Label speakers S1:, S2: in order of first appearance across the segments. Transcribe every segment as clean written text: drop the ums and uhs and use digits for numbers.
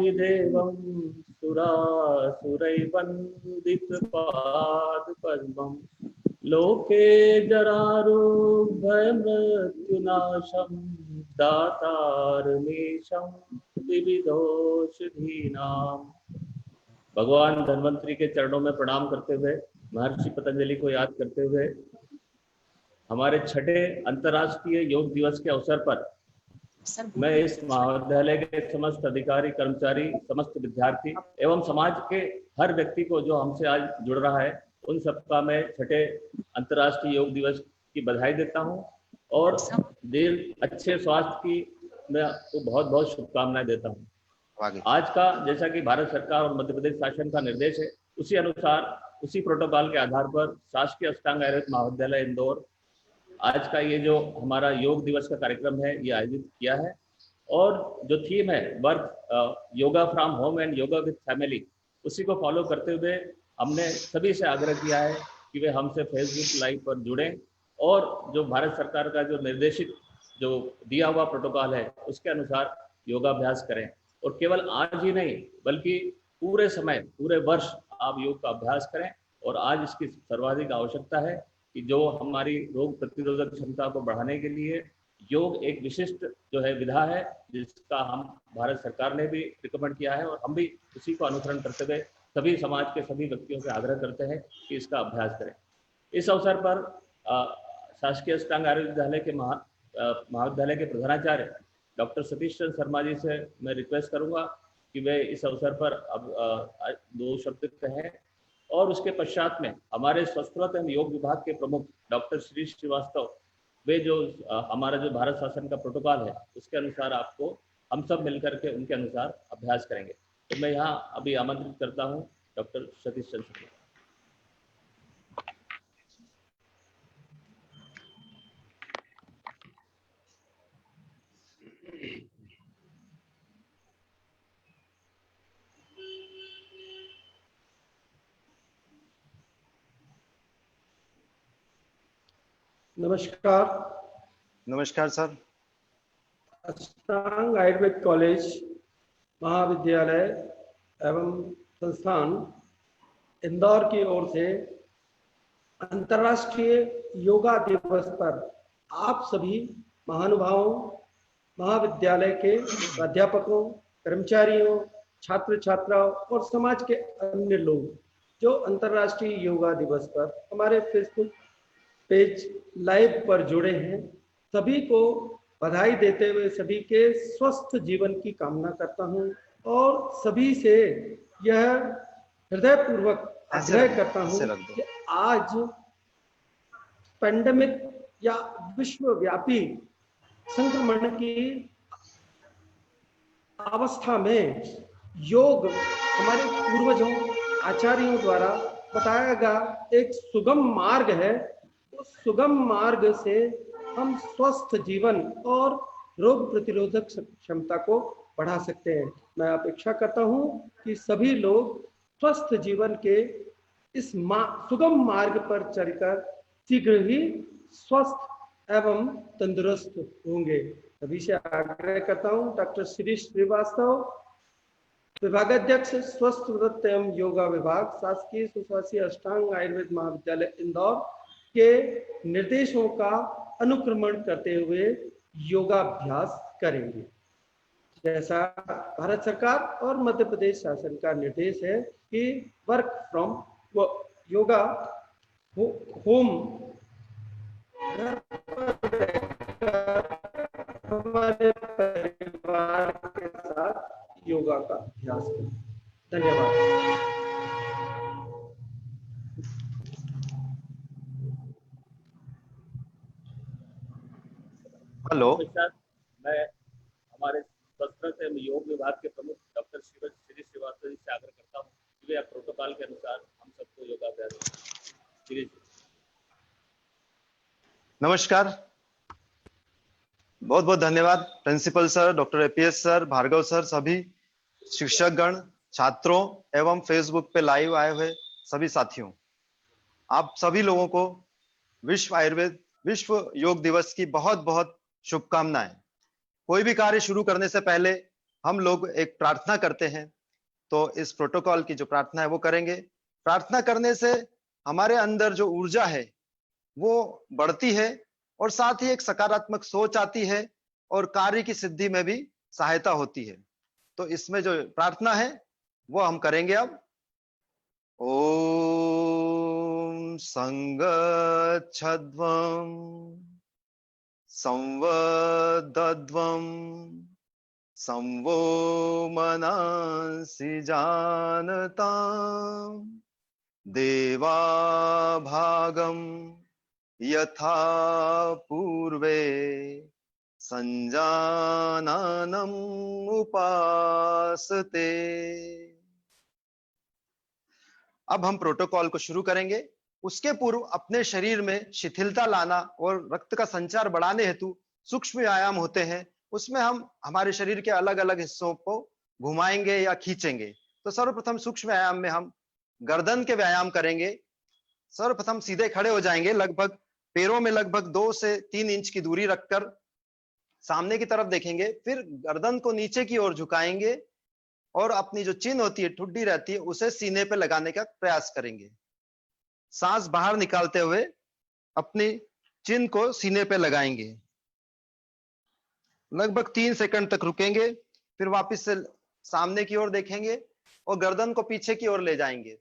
S1: देवादिदेवं सुरासुरैर्वन्दितपादपद्मं लोके जरारोग्भयमृत्युनाशं दातारमीशं विविधौषधीनाम्। भगवान धन्वंतरी के चरणों में प्रणाम करते हुए, महर्षि पतंजलि को याद करते हुए, हमारे छठे अंतर्राष्ट्रीय योग दिवस के अवसर पर मैं इस महाविद्यालय के समस्त अधिकारी, कर्मचारी, समस्त विद्यार्थी एवं समाज के हर व्यक्ति को जो हमसे आज जुड़ रहा है, उन सबका मैं छठे अंतर्राष्ट्रीय योग दिवस की बधाई देता हूं और अच्छे स्वास्थ्य की मैं आपको बहुत बहुत शुभकामनाएं देता हूं। आज का जैसा कि भारत सरकार और मध्य प्रदेश शासन का निर्देश है, उसी अनुसार, उसी प्रोटोकॉल के आधार पर शासकीय अष्टांग आयुर्वेद महाविद्यालय इंदौर आज का ये जो हमारा योग दिवस का कार्यक्रम है ये आयोजित किया है। और जो थीम है work yoga from home and yoga with family, उसी को फॉलो करते हुए हमने सभी से आग्रह किया है कि वे हमसे फेसबुक लाइव पर जुड़ें और जो भारत सरकार का जो निर्देशित जो दिया हुआ प्रोटोकॉल है उसके अनुसार योगाभ्यास करें। और केवल आज ही नहीं बल्कि पूरे समय, पूरे वर्ष आप योग का अभ्यास करें। और आज इसकी सर्वाधिक आवश्यकता है कि जो हमारी रोग प्रतिरोधक क्षमता को बढ़ाने के लिए योग एक विशिष्ट जो है विधा है, जिसका हम भारत सरकार ने भी रिकमेंड किया है और हम भी उसी को अनुसरण करते हुए सभी समाज के सभी व्यक्तियों से आग्रह करते हैं कि इसका अभ्यास करें। इस अवसर पर शासकीय अष्टांग आयुर्वेद विद्यालय के महाविद्यालय के प्रधानाचार्य डॉक्टर सतीश चंद्र शर्मा जी से मैं रिक्वेस्ट करूंगा कि वे इस अवसर पर अब 2 शब्द कहें। और उसके पश्चात में हमारे स्वास्थ्य एवं योग विभाग के प्रमुख डॉक्टर श्री श्रीवास्तव, वे जो हमारा जो भारत शासन का प्रोटोकॉल है उसके अनुसार आपको हम सब मिलकर के उनके अनुसार अभ्यास करेंगे। तो मैं यहाँ अभी आमंत्रित करता हूँ डॉक्टर सतीश चंद्र शर्मा।
S2: नमस्कार।
S3: नमस्कार सर।
S2: अष्टांग आयुर्वेद कॉलेज, महाविद्यालय एवं संस्थान इंदौर की ओर से अंतर्राष्ट्रीय योगा दिवस पर आप सभी महानुभावों, महाविद्यालय के प्राध्यापकों, कर्मचारियों, छात्र छात्राओं और समाज के अन्य लोग जो अंतर्राष्ट्रीय योगा दिवस पर हमारे फेसबुक पेज लाइव पर जुड़े हैं, सभी को बधाई देते हुए सभी के स्वस्थ जीवन की कामना करता हूं और सभी से यह हृदयपूर्वक आग्रह करता हूं कि आज पैंडेमिक या विश्वव्यापी संक्रमण की अवस्था में योग हमारे पूर्वजों, आचार्यों द्वारा बताया गया एक सुगम मार्ग है। उस सुगम मार्ग से हम स्वस्थ जीवन और रोग प्रतिरोधक क्षमता को बढ़ा सकते हैं। मैं अपेक्षा करता हूं कि सभी लोग स्वस्थ जीवन के इस सुगम मार्ग पर चलकर शीघ्र ही स्वस्थ एवं तंदुरुस्त होंगे। सभी से आग्रह करता हूं, डॉक्टर श्री श्रीवास्तव, विभागाध्यक्ष स्वस्थ एवं योगा विभाग, शासकीय सुशासी अष्टांग आयुर्वेद महाविद्यालय इंदौर के निर्देशों का अनुक्रमण करते हुए योगाभ्यास करेंगे। जैसा भारत सरकार और मध्य प्रदेश शासन का निर्देश है कि वर्क फ्रॉम योगा होम, घर पर हमारे परिवार के साथ योगा का अभ्यास करें। धन्यवाद।
S3: हेलो,
S1: मैं हमारे स्वास्थ्य एवं योग विभाग के प्रमुख डॉक्टर श्री श्रीवास्तव जी से आग्रह करता हूँ कि वे प्रोटोकॉल के अनुसार हम सबको योगाभ्यास।
S3: नमस्कार, बहुत बहुत धन्यवाद principal sir, doctor APS sir, Bhargav sir, सभी शिक्षक गण, छात्रों एवं फेसबुक पे लाइव आए हुए सभी साथियों, आप सभी लोगों को विश्व योग दिवस की बहुत बहुत शुभकामनाएं। कोई भी कार्य शुरू करने से पहले हम लोग एक प्रार्थना करते हैं। तो इस प्रोटोकॉल की जो प्रार्थना है वो करेंगे। प्रार्थना करने से हमारे अंदर जो ऊर्जा है वो बढ़ती है और साथ ही एक सकारात्मक सोच आती है और कार्य की सिद्धि में भी सहायता होती है। तो इसमें जो प्रार्थना है वो हम करेंगे अब। ओम संगच्छध्वं संवदध्वं संवो मनसि जानताम् देवाभागं यथा पूर्वे संजाननम् उपासते। अब हम प्रोटोकॉल को शुरू करेंगे। उसके पूर्व अपने शरीर में शिथिलता लाना और रक्त का संचार बढ़ाने हेतु सूक्ष्म व्यायाम होते हैं। उसमें हम हमारे शरीर के अलग अलग हिस्सों को घुमाएंगे या खींचेंगे। तो सर्वप्रथम सूक्ष्म व्यायाम में हम गर्दन के व्यायाम करेंगे। सर्वप्रथम सीधे खड़े हो जाएंगे, लगभग पैरों में लगभग 2 से 3 इंच की दूरी रखकर सामने की तरफ देखेंगे। फिर गर्दन को नीचे की ओर झुकाएंगे और अपनी जो चिन होती है, ठुड्डी रहती है, उसे सीने पे लगाने का प्रयास करेंगे। सांस बाहर निकालते हुए अपनी चिन को सीने पे लगाएंगे। लगभग 3 सेकंड तक रुकेंगे, फिर वापस से सामने की ओर देखेंगे और गर्दन को पीछे की ओर ले जाएंगे।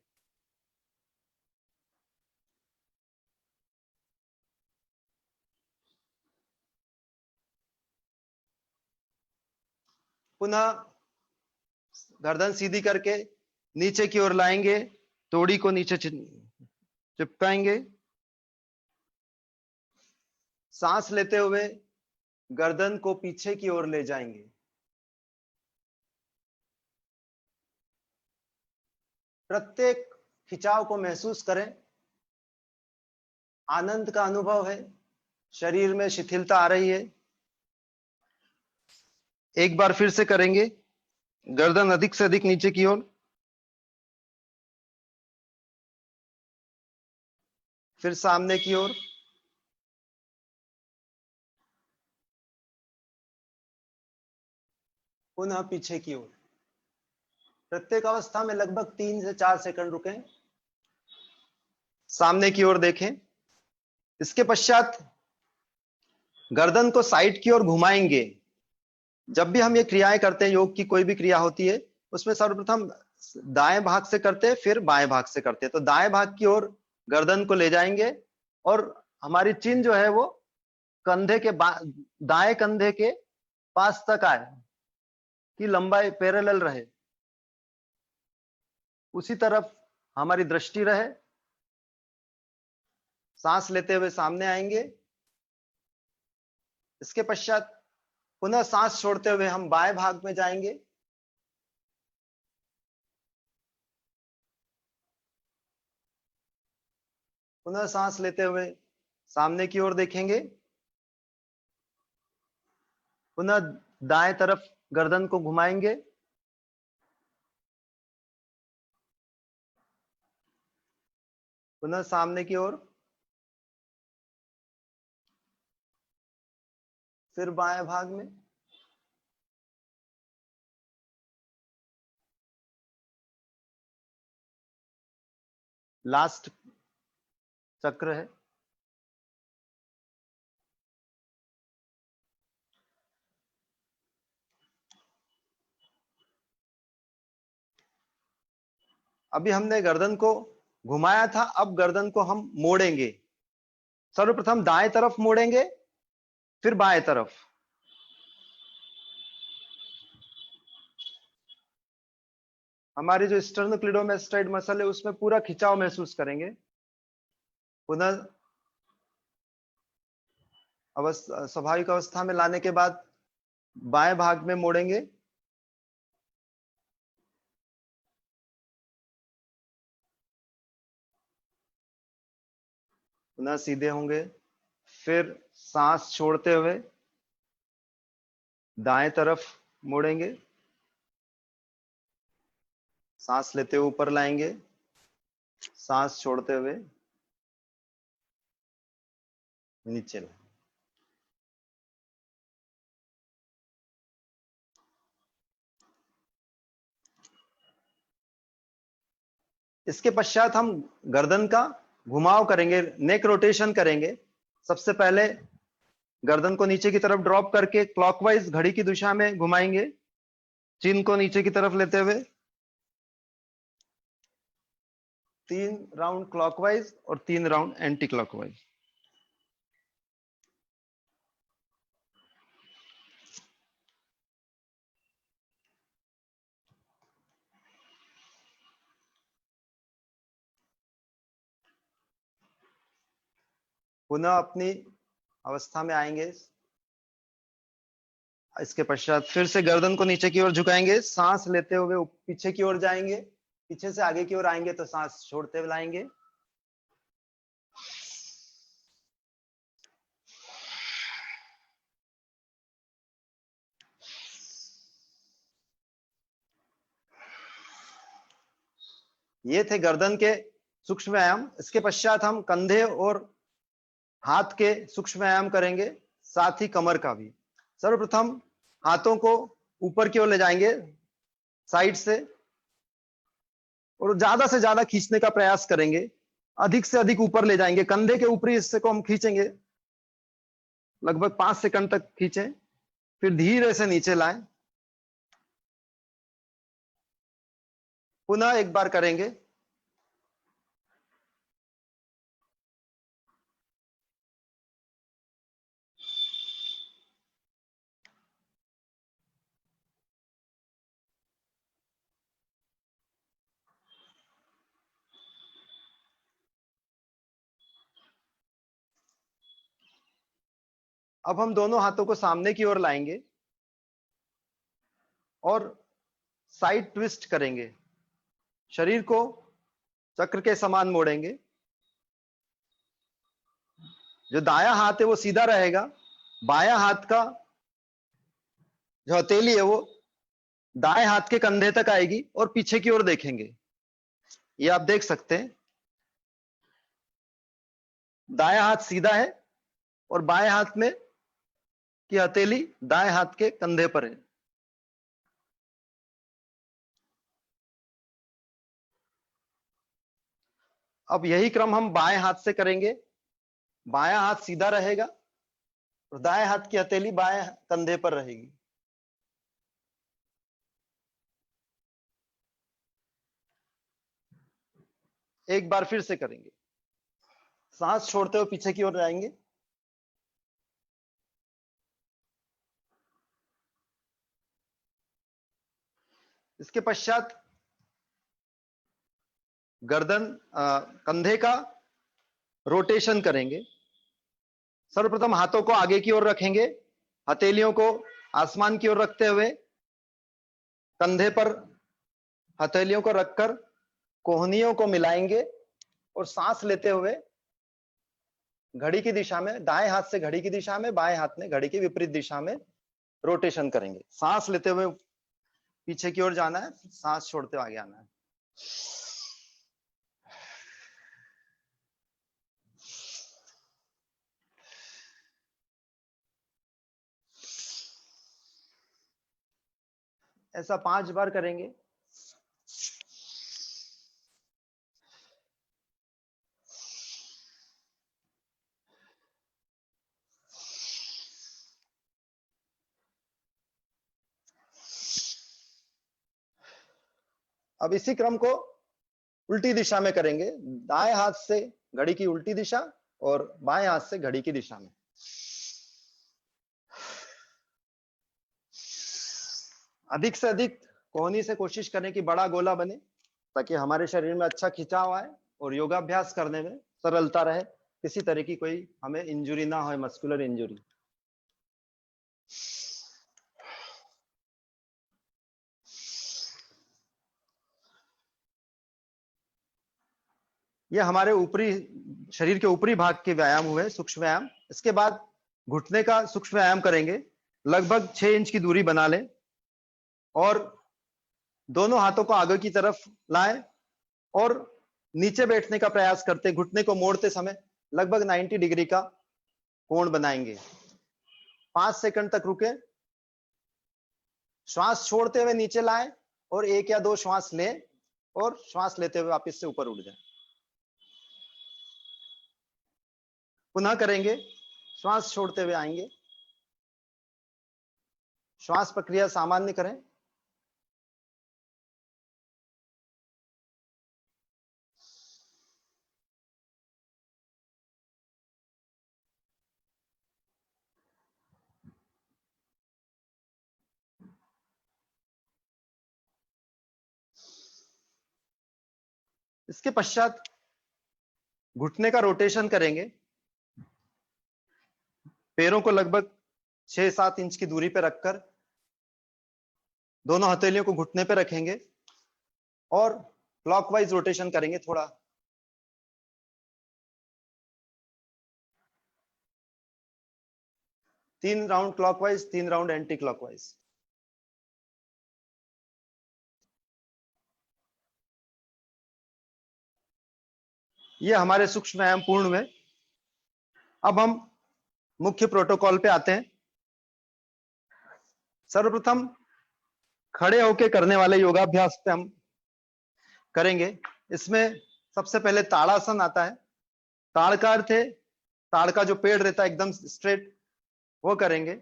S3: पुनः गर्दन सीधी करके नीचे की ओर लाएंगे, तोड़ी को नीचे चिपकाएंगे। सांस लेते हुए गर्दन को पीछे की ओर ले जाएंगे। प्रत्येक खिंचाव को महसूस करें। आनंद का अनुभव है, शरीर में शिथिलता आ रही है। एक बार फिर से करेंगे, गर्दन अधिक से अधिक नीचे की ओर, फिर सामने की ओर, पुनः पीछे की ओर। प्रत्येक अवस्था में लगभग 3 से 4 सेकंड रुकें, सामने की ओर देखें। इसके पश्चात गर्दन को साइड की ओर घुमाएंगे। जब भी हम ये क्रियाएं करते हैं, योग की कोई भी क्रिया होती है, उसमें सर्वप्रथम दाएं भाग से करते हैं, फिर बाएं भाग से करते हैं। तो दाएं भाग की ओर गर्दन को ले जाएंगे और हमारी चिन जो है वो कंधे के दाएं कंधे के पास तक आए कि लंबाई पैरेलल रहे, उसी तरफ हमारी दृष्टि रहे। सांस लेते हुए सामने आएंगे। इसके पश्चात पुनः सांस छोड़ते हुए हम बाएं भाग में जाएंगे। पुनः सांस लेते हुए सामने की ओर देखेंगे। पुनः दाएं तरफ गर्दन को घुमाएंगे। पुनः सामने की ओर, फिर बाएं भाग में। लास्ट चक्र है। अभी हमने गर्दन को घुमाया था, अब गर्दन को हम मोड़ेंगे। सर्वप्रथम दाएं तरफ मोड़ेंगे, फिर बाएं तरफ। हमारी जो स्टर्नोक्लिडोमेस्टाइड मसल है उसमें पूरा खिंचाव महसूस करेंगे। पुनः स्वाभाविक अवस्था में लाने के बाद बाएं भाग में मोड़ेंगे। पुनः सीधे होंगे, फिर सांस छोड़ते हुए दाएं तरफ मोड़ेंगे। सांस लेते हुए ऊपर लाएंगे, सांस छोड़ते हुए नीचे लाएंगे। इसके पश्चात हम गर्दन का घुमाव करेंगे, नेक रोटेशन करेंगे। सबसे पहले गर्दन को नीचे की तरफ ड्रॉप करके क्लॉकवाइज घड़ी की दिशा में घुमाएंगे, चिन को नीचे की तरफ लेते हुए 3 राउंड क्लॉकवाइज और 3 राउंड एंटी क्लॉकवाइज। पुनः अपनी अवस्था में आएंगे। इसके पश्चात फिर से गर्दन को नीचे की ओर झुकाएंगे, सांस लेते हुए पीछे की ओर जाएंगे, पीछे से आगे की ओर आएंगे तो सांस छोड़ते हुए लाएंगे। ये थे गर्दन के सूक्ष्म व्यायाम। इसके पश्चात हम कंधे और हाथ के सूक्ष्म व्यायाम करेंगे, साथ ही कमर का भी। सर्वप्रथम हाथों को ऊपर की ओर ले जाएंगे साइड से, और ज्यादा से ज्यादा खींचने का प्रयास करेंगे, अधिक से अधिक ऊपर ले जाएंगे। कंधे के ऊपरी हिस्से को हम खींचेंगे, लगभग 5 सेकंड तक खींचें, फिर धीरे से नीचे लाएं। पुनः एक बार करेंगे। अब हम दोनों हाथों को सामने की ओर लाएंगे और साइड ट्विस्ट करेंगे, शरीर को चक्र के समान मोड़ेंगे। जो दायां हाथ है वो सीधा रहेगा, बायां हाथ का जो हथेली है वो दाएं हाथ के कंधे तक आएगी और पीछे की ओर देखेंगे। ये आप देख सकते हैं, दायां हाथ सीधा है और बाएं हाथ में की हथेली दाएं हाथ के कंधे पर है। अब यही क्रम हम बाएं हाथ से करेंगे। बायां हाथ सीधा रहेगा और दाएं हाथ की हथेली बाएं कंधे पर रहेगी। एक बार फिर से करेंगे, सांस छोड़ते हुए पीछे की ओर जाएंगे। इसके पश्चात गर्दन कंधे का रोटेशन करेंगे। सर्वप्रथम हाथों को आगे की ओर रखेंगे, हथेलियों को आसमान की ओर रखते हुए कंधे पर हथेलियों को रखकर कोहनियों को मिलाएंगे और सांस लेते हुए घड़ी की दिशा में, दाएं हाथ से घड़ी की दिशा में, बाएं हाथ में घड़ी की विपरीत दिशा में रोटेशन करेंगे। सांस लेते हुए पीछे की ओर जाना है, सांस छोड़ते हुए आगे आना है। ऐसा 5 बार करेंगे। अब इसी क्रम को उल्टी दिशा में करेंगे, दाएं हाथ से घड़ी की उल्टी दिशा और बाएं हाथ से घड़ी की दिशा में। अधिक से अधिक कोहनी से कोशिश करें कि बड़ा गोला बने, ताकि हमारे शरीर में अच्छा खिंचाव आए और योगाभ्यास करने में सरलता रहे, किसी तरह की कोई हमें इंजुरी ना हो, मस्कुलर इंजुरी। ये हमारे ऊपरी शरीर के ऊपरी भाग के व्यायाम हुए, सूक्ष्म व्यायाम। इसके बाद घुटने का सूक्ष्म व्यायाम करेंगे। लगभग 6 इंच की दूरी बना लें और दोनों हाथों को आगे की तरफ लाएं और नीचे बैठने का प्रयास करते, घुटने को मोड़ते समय लगभग 90 डिग्री का कोण बनाएंगे। 5 सेकंड तक रुके, श्वास छोड़ते हुए नीचे लाएं और 1 या 2 श्वास लें और श्वास लेते हुए वापस से ऊपर उठ जाएं। पुनः करेंगे, श्वास छोड़ते हुए आएंगे, श्वास प्रक्रिया सामान्य करें। इसके पश्चात घुटने का रोटेशन करेंगे। पैरों को लगभग 6-7 इंच की दूरी पर रखकर दोनों हथेलियों को घुटने पे रखेंगे और क्लॉकवाइज रोटेशन करेंगे थोड़ा। तीन round clockwise, 3 round anti clockwise. ये हमारे सूक्ष्म व्यायाम पूर्ण हुए। अब हम मुख्य प्रोटोकॉल पे आते हैं। सर्वप्रथम खड़े होकर करने वाले योगाभ्यास पे हम करेंगे। इसमें सबसे पहले ताड़ासन आता है। ताड़ का अर्थ है ताड़ का जो पेड़ रहता है एकदम स्ट्रेट, वो करेंगे।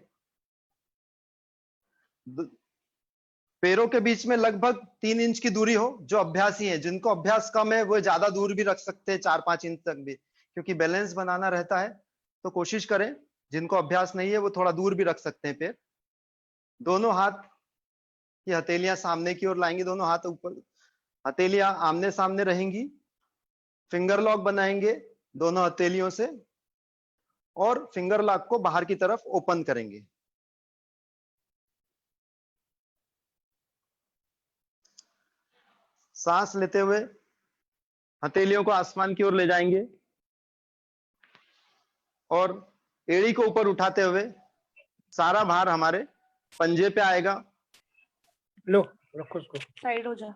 S3: पैरों के बीच में लगभग 3 इंच की दूरी हो। जो अभ्यासी है, जिनको अभ्यास कम है, वो ज्यादा दूर भी रख सकते हैं, 4-5 इंच तक भी, क्योंकि बैलेंस बनाना रहता है। तो कोशिश करें, जिनको अभ्यास नहीं है वो थोड़ा दूर भी रख सकते हैं पैर। दोनों हाथ की हथेलियां सामने की ओर लाएंगे, दोनों हाथ ऊपर, हथेलियां आमने सामने रहेंगी। फिंगर लॉक बनाएंगे दोनों हथेलियों से और फिंगर लॉक को बाहर की तरफ ओपन करेंगे। सांस लेते हुए हथेलियों को आसमान की ओर ले जाएंगे और एड़ी को ऊपर उठाते हुए सारा भार हमारे पंजे पे आएगा।
S2: लो रखो उसको।
S4: साइड हो जा।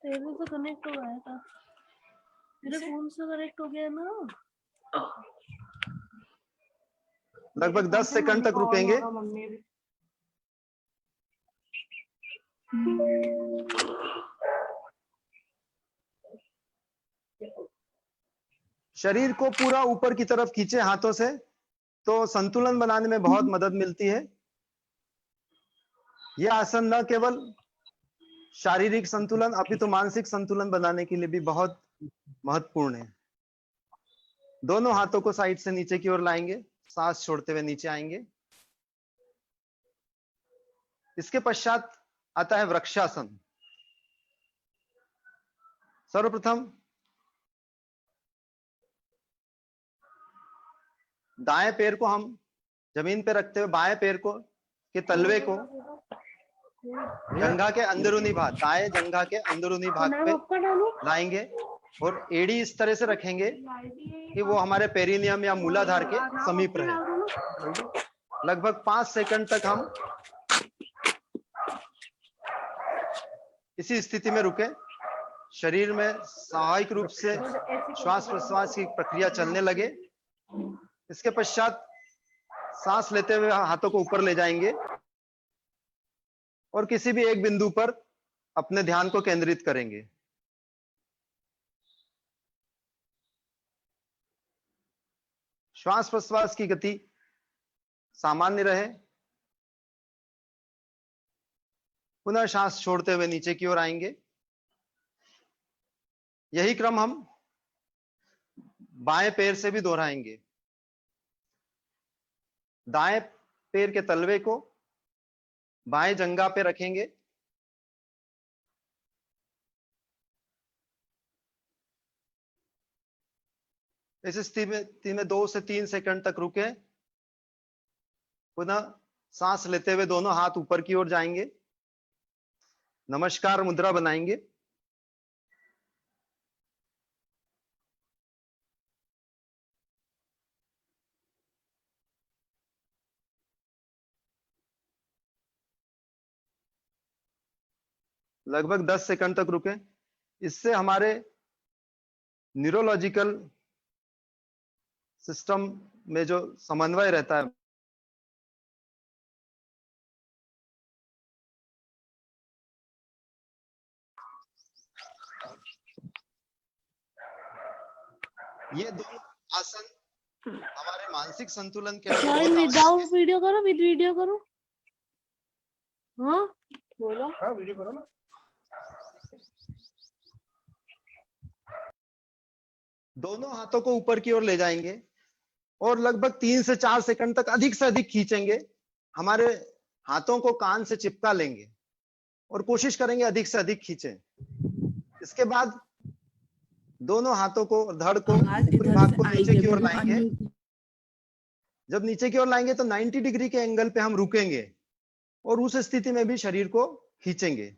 S4: तेरे से कनेक्ट हो गया था, मेरे फोन से कनेक्ट हो गया ना।
S3: लगभग 10 सेकंड तक रुकेंगे।
S4: मम्मी भी
S3: शरीर को पूरा ऊपर की तरफ खींचे हाथों से, तो संतुलन बनाने में बहुत मदद मिलती है। यह आसन न केवल शारीरिक संतुलन अपितु मानसिक संतुलन बनाने के लिए भी बहुत महत्वपूर्ण है। दोनों हाथों को साइड से नीचे की ओर लाएंगे, सांस छोड़ते हुए नीचे आएंगे। इसके पश्चात आता है वृक्षासन। सर्वप्रथम दाएं पैर को हम जमीन पे रखते हुए बाएं पैर को के तलवे को जंघा के अंदरूनी भाग, दाएं जंघा के अंदरूनी भाग पे लाएंगे और एड़ी इस तरह से रखेंगे कि वो हमारे पेरिनियम या मूलाधार के समीप रहे। लगभग 5 सेकंड तक हम इसी स्थिति में रुके। शरीर में स्वाभाविक रूप से श्वास प्रश्वास की प्रक्रिया चलने लगे। इसके पश्चात सांस लेते हुए हाथों को ऊपर ले जाएंगे और किसी भी एक बिंदु पर अपने ध्यान को केंद्रित करेंगे। श्वास प्रश्वास की गति सामान्य रहे। पुनः सांस छोड़ते हुए नीचे की ओर आएंगे। यही क्रम हम बाएं पैर से भी दोहराएंगे। दाएं पैर के तलवे को बाएं जंघा पे रखेंगे। इस स्थिति में 2 से 3 सेकंड तक रुके। पुनः सांस लेते हुए दोनों हाथ ऊपर की ओर जाएंगे, नमस्कार मुद्रा बनाएंगे। लगभग 10 सेकंड तक रुके। इससे हमारे न्यूरोलॉजिकल सिस्टम में जो समन्वय रहता है ये दोनों आसन हमारे मानसिक संतुलन के लिए
S4: सर
S3: बहुत आवश्यक
S4: विदाउट वीडियो करो, विद वीडियो करो। हाँ बोलो।
S2: हाँ वीडियो करो ना।
S3: दोनों हाथों को ऊपर की ओर ले जाएंगे और लगभग 3 से 4 सेकंड तक अधिक से अधिक खींचेंगे। हमारे हाथों को कान से चिपका लेंगे और कोशिश करेंगे अधिक से अधिक खींचें। इसके बाद दोनों हाथों को, धड़ को, ऊपरी भाग को नीचे की ओर लाएंगे। जब नीचे की ओर लाएंगे तो 90 डिग्री के एंगल पे हम रुकेंगे और उस स्थिति में भी शरीर को खींचेंगे।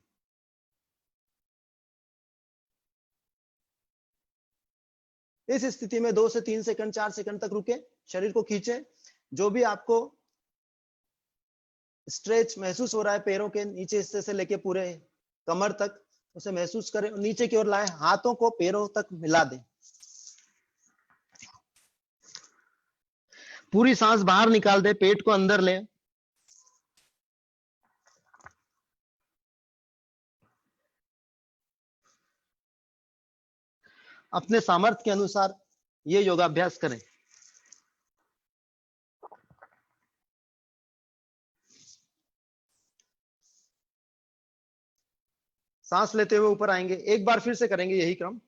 S3: इस स्थिति में 2 से 3 सेकंड, 4 सेकंड तक रुके, शरीर को खींचे। जो भी आपको स्ट्रेच महसूस हो रहा है पैरों के नीचे हिस्से से लेके पूरे कमर तक, उसे महसूस करें। नीचे की ओर लाएं, हाथों को पैरों तक मिला दें। पूरी सांस बाहर निकाल दे, पेट को अंदर ले। अपने सामर्थ्य के अनुसार ये योगाभ्यास करें। सांस लेते हुए ऊपर आएंगे। एक बार फिर से करेंगे यही क्रम।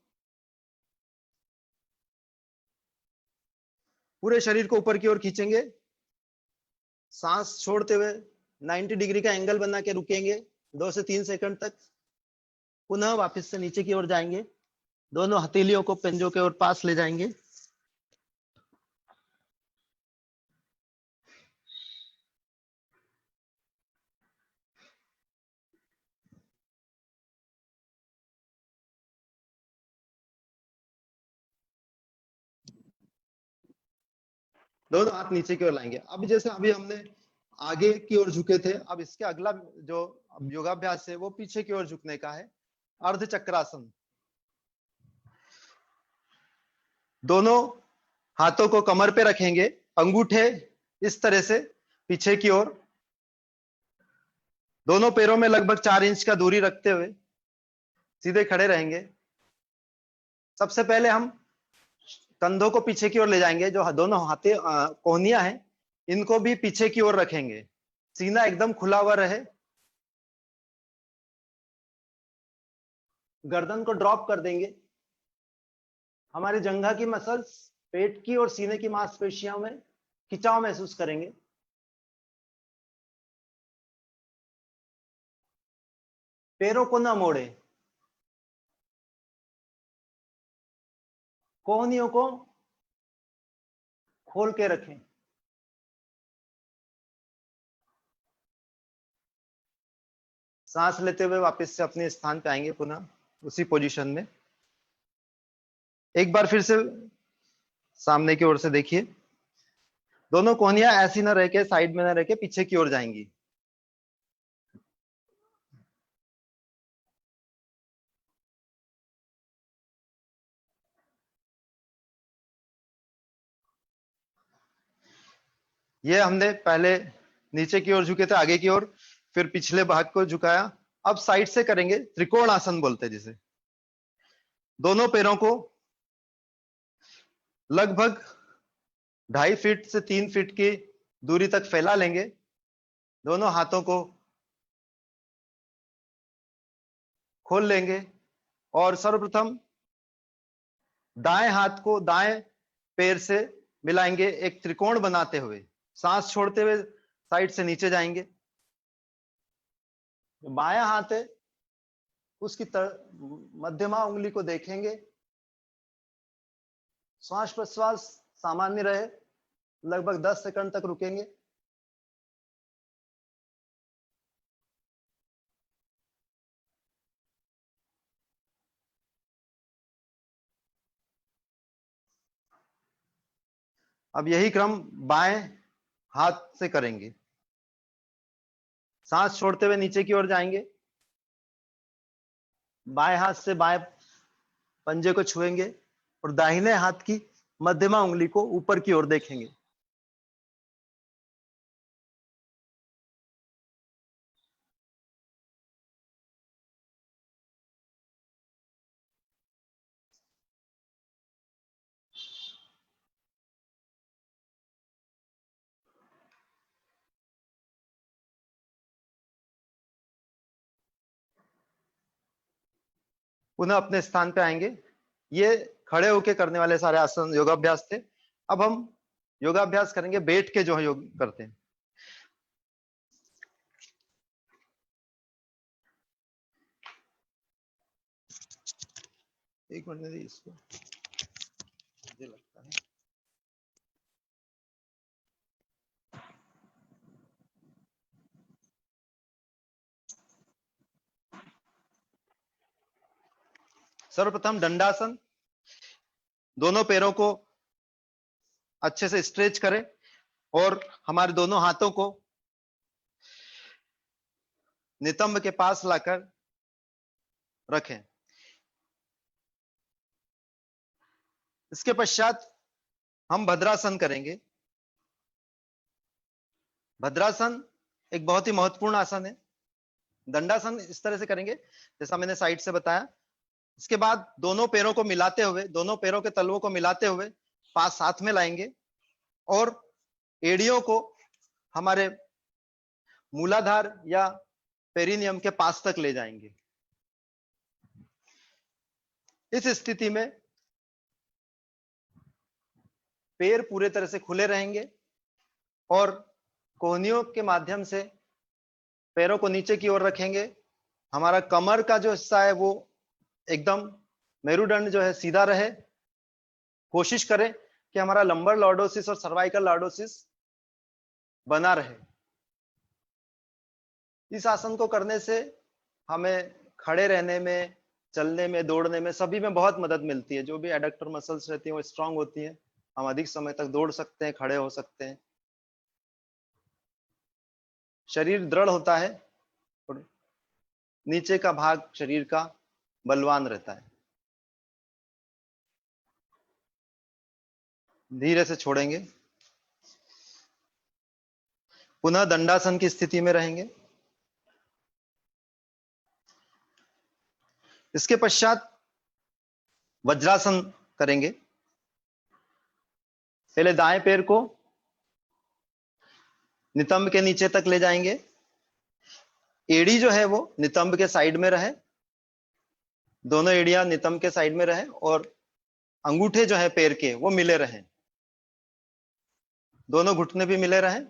S3: पूरे शरीर को ऊपर की ओर खींचेंगे। सांस छोड़ते हुए 90 डिग्री का एंगल बना के रुकेंगे 2 से 3 सेकंड तक। पुनः वापस से नीचे की ओर जाएंगे। दोनों हथेलियों को पंजों के ओर पास ले जाएंगे। दोनों हाथ नीचे की ओर लाएंगे। अब जैसे अभी हमने आगे की ओर झुके थे, अब इसके अगला जो योगाभ्यास है वो पीछे की ओर झुकने का है, अर्ध चक्रासन। दोनों हाथों को कमर पे रखेंगे, अंगूठे इस तरह से पीछे की ओर, दोनों पैरों में लगभग 4 इंच का दूरी रखते हुए सीधे खड़े रहेंगे। सबसे पहले हम कंधों को पीछे की ओर ले जाएंगे। जो दोनों हाथे कोहनियां हैं इनको भी पीछे की ओर रखेंगे। सीना एकदम खुला हुआ रहे। गर्दन को ड्रॉप कर देंगे। हमारी जंघा की मसल्स, पेट की और सीने की मांसपेशियों में खिंचाव महसूस करेंगे। पैरों को ना मोड़े, कोहनियों को खोल के रखें। सांस लेते हुए वापस से अपने स्थान पे आएंगे, पुनः उसी पोजीशन में। एक बार फिर से सामने की ओर से देखिए। दोनों कोहनियां ऐसी ना रह के, साइड में ना रह के पीछे की ओर जाएंगी। ये हमने पहले नीचे की ओर झुके थे, आगे की ओर, फिर पिछले भाग को झुकाया। अब साइड से करेंगे, त्रिकोण आसन बोलते हैं जिसे। दोनों पैरों को लगभग 2.5 फीट से 3 फीट की दूरी तक फैला लेंगे। दोनों हाथों को खोल लेंगे और सर्वप्रथम दाएं हाथ को दाएं पैर से मिलाएंगे, एक त्रिकोण बनाते हुए। सांस छोड़ते हुए साइड से नीचे जाएंगे। बायां हाथ है उसकी मध्यमा उंगली को देखेंगे। श्वास प्रश्वास सामान्य रहे, लगभग 10 सेकंड तक रुकेंगे। अब यही क्रम बाएं हाथ से करेंगे। सांस छोड़ते हुए नीचे की ओर जाएंगे। बाएं हाथ से बाएं पंजे को छुएंगे और दाहिने हाथ की मध्यमा उंगली को ऊपर की ओर देखेंगे। पुनः अपने स्थान पे आएंगे। ये खड़े होके करने वाले सारे आसन योगाभ्यास थे। अब हम योगाभ्यास करेंगे बैठ के जो है योग करते हैं। एक मिनट में इसको मुझे लगता है सर्वप्रथम दंडासन। दोनों पैरों को अच्छे से स्ट्रेच करें और हमारे दोनों हाथों को नितंब के पास लाकर रखें। इसके पश्चात हम भद्रासन करेंगे। भद्रासन एक बहुत ही महत्वपूर्ण आसन है। दंडासन इस तरह से करेंगे जैसा मैंने साइड से बताया। इसके बाद दोनों पैरों को मिलाते हुए, दोनों पैरों के तलवों को मिलाते हुए पास हाथ में लाएंगे और एड़ियों को हमारे मूलाधार या पेरिनियम के पास तक ले जाएंगे। इस स्थिति में पैर पूरे तरह से खुले रहेंगे और कोहनियों के माध्यम से पैरों को नीचे की ओर रखेंगे। हमारा कमर का जो हिस्सा है वो एकदम मेरुदंड जो है सीधा रहे। कोशिश करें कि हमारा लंबर लॉर्डोसिस और सर्वाइकल लॉर्डोसिस बना रहे। इस आसन को करने से हमें खड़े रहने में, चलने में, दौड़ने में, सभी में बहुत मदद मिलती है। जो भी एडक्टर मसल्स रहती हैं वो स्ट्रांग होती हैं। हम अधिक समय तक दौड़ सकते हैं, खड़े हो सकते हैं, शरीर दृढ़ होता है और नीचे का भाग शरीर का बलवान रहता है। धीरे से छोड़ेंगे, पुनः दंडासन की स्थिति में रहेंगे। इसके पश्चात वज्रासन करेंगे। पहले दाएं पैर को नितंब के नीचे तक ले जाएंगे। एड़ी जो है वो नितंब के साइड में रहे, दोनों एड़ियां नितंब के साइड में रहे और अंगूठे जो है पैर के वो मिले रहें। दोनों घुटने भी मिले रहें।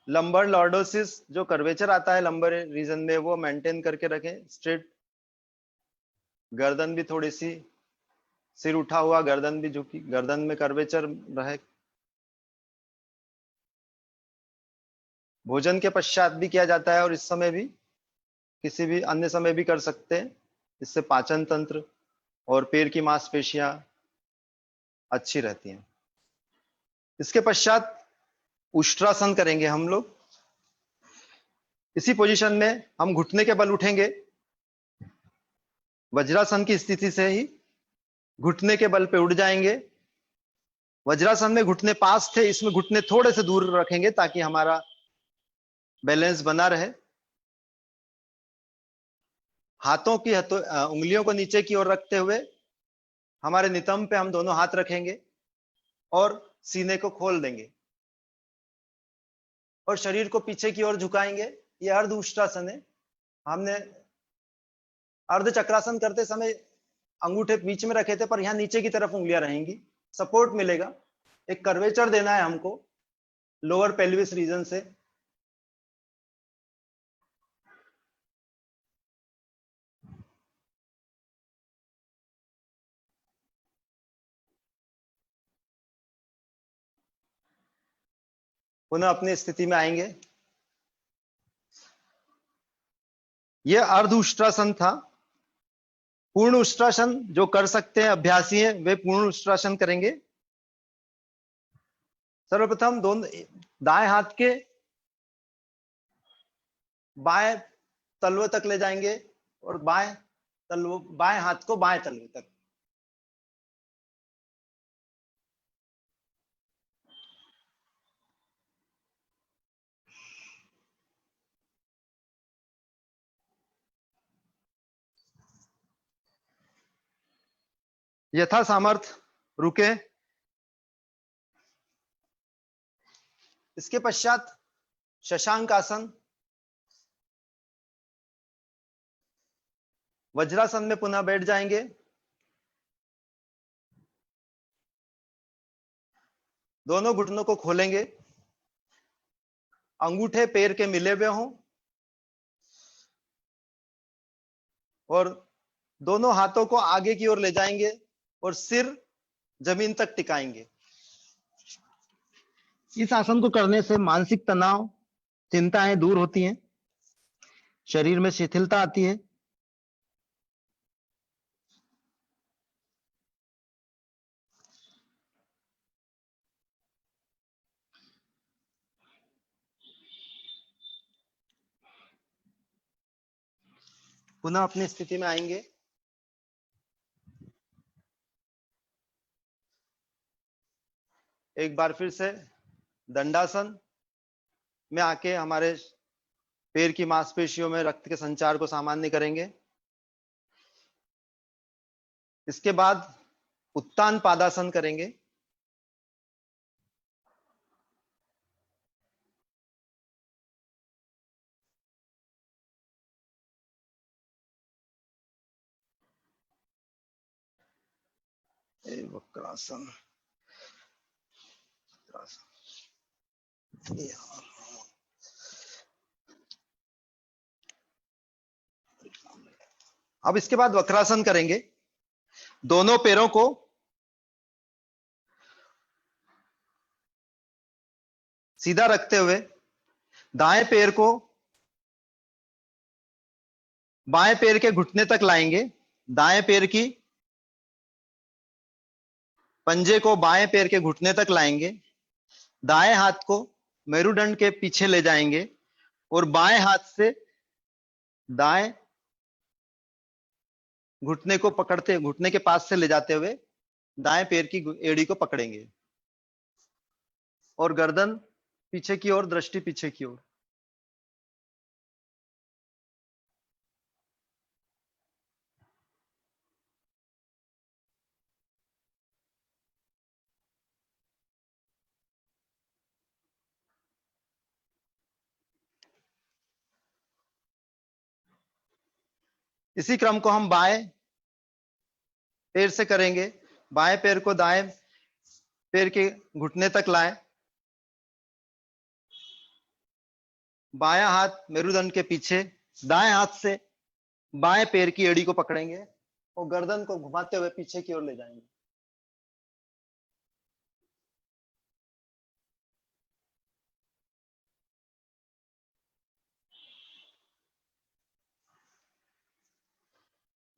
S3: लंबर लॉर्डोसिस जो कर्वेचर आता है लंबर रीजन में वो मेंटेन करके रखें। स्ट्रेट गर्दन भी थोड़ी सी, सिर उठा हुआ, गर्दन भी झुकी, गर्दन में कर्वेचर रहे। भोजन के पश्चात भी किया जाता है और इस समय भी, किसी भी अन्य समय भी कर सकते हैं। इससे पाचन तंत्र और पैर की मांसपेशियां अच्छी रहती हैं। इसके पश्चात उष्ट्रासन करेंगे हम लोग। इसी पोजीशन में हम घुटने के बल उठेंगे। वज्रासन की स्थिति से ही घुटने के बल पे उठ जाएंगे। वज्रासन में घुटने पास थे, इसमें घुटने थोड़े से दूर रखेंगे ताकि हमारा बैलेंस बना रहे। हाथों की उंगलियों को नीचे की ओर रखते हुए हमारे नितंब पे हम दोनों हाथ रखेंगे और सीने को खोल देंगे और शरीर को पीछे की ओर झुकाएंगे। यह अर्ध उष्ट्रासन है। हमने अर्ध चक्रासन करते समय अंगूठे बीच में रखे थे, पर यहाँ नीचे की तरफ उंगलियां रहेंगी, सपोर्ट मिलेगा। एक कर्वेचर देना है हमको लोअर पेल्विस रीजन से। पुनः अपनी स्थिति में आएंगे। यह अर्ध उष्ट्रासन था। पूर्ण उष्ट्रासन जो कर सकते हैं, अभ्यासी हैं, वे पूर्ण उष्ट्रासन करेंगे। सर्वप्रथम दोनों दाएं हाथ के बाएं तलवे तक ले जाएंगे और बाएं हाथ को बाएं तलवे तक। यथा सामर्थ रुके। इसके पश्चात शशांक आसन। वज्रासन में पुनः बैठ जाएंगे। दोनों घुटनों को खोलेंगे, अंगूठे पैर के मिले हुए हों और दोनों हाथों को आगे की ओर ले जाएंगे और सिर जमीन तक टिकाएंगे। इस आसन को करने से मानसिक तनाव, चिंताएं दूर होती हैं, शरीर में शिथिलता आती है। पुनः अपनी स्थिति में आएंगे। एक बार फिर से दंडासन में आके हमारे पैर की मांसपेशियों में रक्त के संचार को सामान्य करेंगे। इसके बाद उत्तान पादासन करेंगे। वक्रासन, अब इसके बाद वक्रासन करेंगे। दोनों पैरों को सीधा रखते हुए दाएं पैर को बाएं पैर के घुटने तक लाएंगे। दाएं पैर की पंजे को बाएं पैर के घुटने तक लाएंगे। दाएं हाथ को मेरुदंड के पीछे ले जाएंगे और बाएं हाथ से दाएं घुटने को पकड़ते, घुटने के पास से ले जाते हुए दाएं पैर की एड़ी को पकड़ेंगे और गर्दन पीछे की ओर, दृष्टि पीछे की ओर। इसी क्रम को हम बाएं पैर से करेंगे। बाएं पैर को दाएं पैर के घुटने तक लाएं। बायां हाथ मेरुदंड के पीछे, दाएं हाथ से बाएं पैर की एड़ी को पकड़ेंगे और गर्दन को घुमाते हुए पीछे की ओर ले जाएंगे।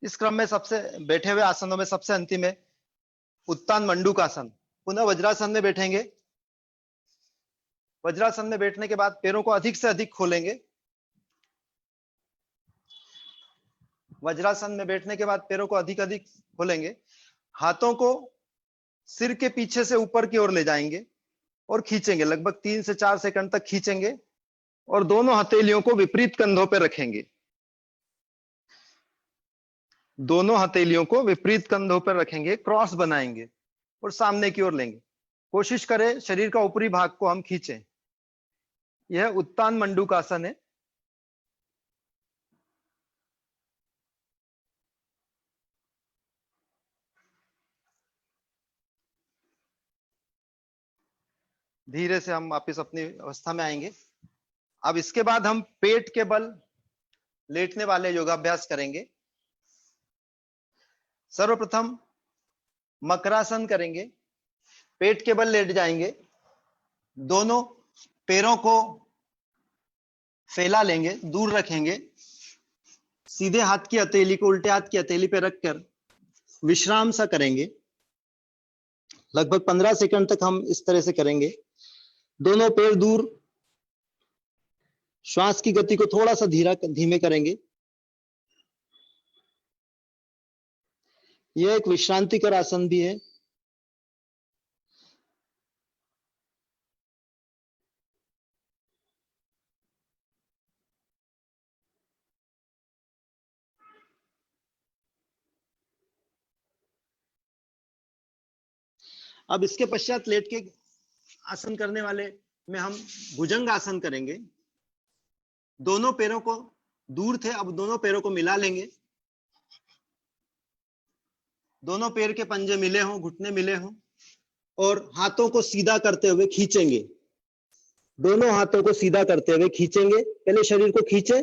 S3: इस क्रम में सबसे बैठे हुए आसनों में सबसे अंतिम है उत्तान मंडूकासन। पुनः वज्रासन में बैठेंगे। वज्रासन में बैठने के बाद पैरों को अधिक से अधिक खोलेंगे। वज्रासन में बैठने के बाद पैरों को अधिक अधिक खोलेंगे। हाथों को सिर के पीछे से ऊपर की ओर ले जाएंगे और खींचेंगे। लगभग 3 से 4 सेकंड तक खींचेंगे और दोनों हथेलियों को विपरीत कंधों पर रखेंगे। दोनों हथेलियों को विपरीत कंधों पर रखेंगे, क्रॉस बनाएंगे और सामने की ओर लेंगे। कोशिश करें शरीर का ऊपरी भाग को हम खींचें। यह उत्तान मंडूकासन है। धीरे से हम वापिस अपनी अवस्था में आएंगे। अब इसके बाद हम पेट के बल लेटने वाले योगाभ्यास करेंगे। सर्वप्रथम मकरासन करेंगे। पेट के बल लेट जाएंगे। दोनों पैरों को फैला लेंगे, दूर रखेंगे। सीधे हाथ की हथेली को उल्टे हाथ की हथेली पे रखकर विश्राम सा करेंगे। लगभग 15 सेकंड तक हम इस तरह से करेंगे। दोनों पैर दूर। श्वास की गति को थोड़ा सा धीमे करेंगे। यह एक विश्रांतिकर आसन भी है। अब इसके पश्चात लेट के आसन करने वाले में हम भुजंग आसन करेंगे। दोनों पैरों को दूर थे, अब दोनों पैरों को मिला लेंगे दोनों पैर के पंजे मिले हों, घुटने मिले हों, और हाथों को सीधा करते हुए खींचेंगे। दोनों हाथों को सीधा करते हुए खींचेंगे। पहले शरीर को खींचे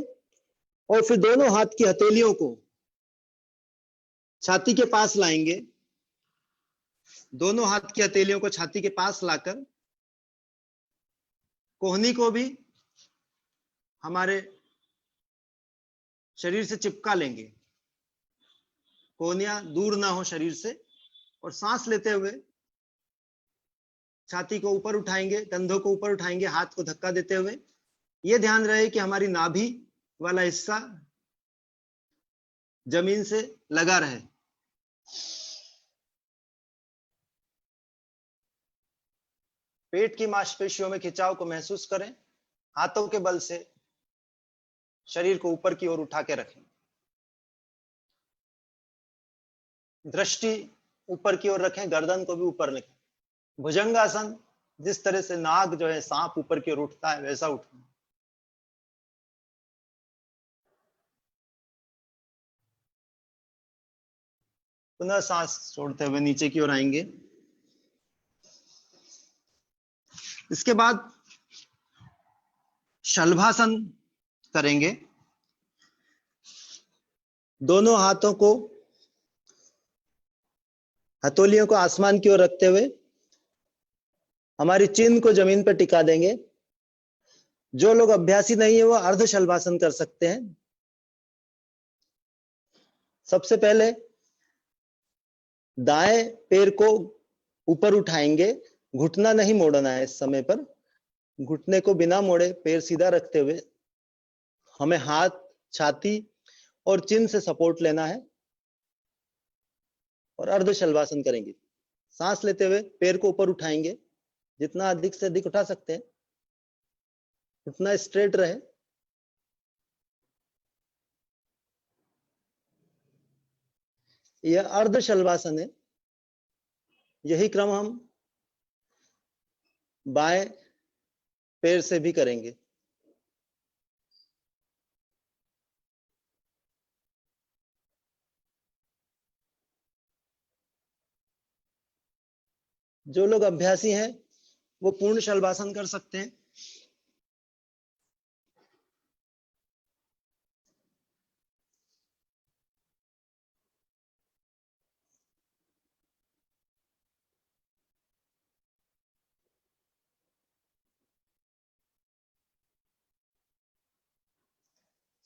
S3: और फिर दोनों हाथ की हथेलियों को छाती के पास लाएंगे। दोनों हाथ की हथेलियों को छाती के पास लाकर कोहनी को भी हमारे शरीर से चिपका लेंगे। कोहनियां दूर ना हो शरीर से, और सांस लेते हुए छाती को ऊपर उठाएंगे, कंधों को ऊपर उठाएंगे, हाथ को धक्का देते हुए। यह ध्यान रहे कि हमारी नाभि वाला हिस्सा जमीन से लगा रहे। पेट की मांसपेशियों में खिंचाव को महसूस करें। हाथों के बल से शरीर को ऊपर की ओर उठा के रखें। दृष्टि ऊपर की ओर रखें, गर्दन को भी ऊपर रखें। भुजंगासन, जिस तरह से नाग जो है सांप ऊपर की ओर उठता है, वैसा उठना। पुनः सांस छोड़ते हुए नीचे की ओर आएंगे। इसके बाद शलभासन करेंगे। दोनों हाथों को, हथेलियों को आसमान की ओर रखते हुए हमारी चिन्ह को जमीन पर टिका देंगे। जो लोग अभ्यासी नहीं है वो अर्ध शलभासन कर सकते हैं। सबसे पहले दाएं पैर को ऊपर उठाएंगे। घुटना नहीं मोड़ना है इस समय पर। घुटने को बिना मोड़े पैर सीधा रखते हुए हमें हाथ, छाती और चिन्ह से सपोर्ट लेना है और अर्ध शलभासन करेंगे। सांस लेते हुए पैर को ऊपर उठाएंगे, जितना अधिक से अधिक उठा सकते हैं, उतना स्ट्रेट रहे। यह अर्ध शलभासन है। यही क्रम हम बाएं पैर से भी करेंगे। जो लोग अभ्यासी हैं वो पूर्ण शलभासन कर सकते हैं।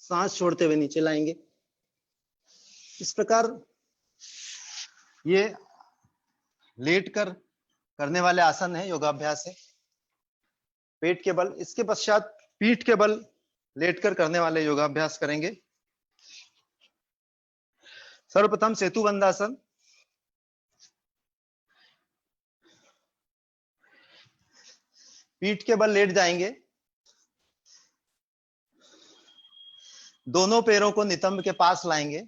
S3: सांस छोड़ते हुए नीचे लाएंगे। इस प्रकार ये लेटकर करने वाले आसन है, योगाभ्यास है। पेट के बल, इसके पश्चात पीठ के बल लेटकर करने वाले योगाभ्यास करेंगे। सर्वप्रथम सेतु बंधासन। पीठ के बल लेट जाएंगे। दोनों पैरों को नितंब के पास लाएंगे।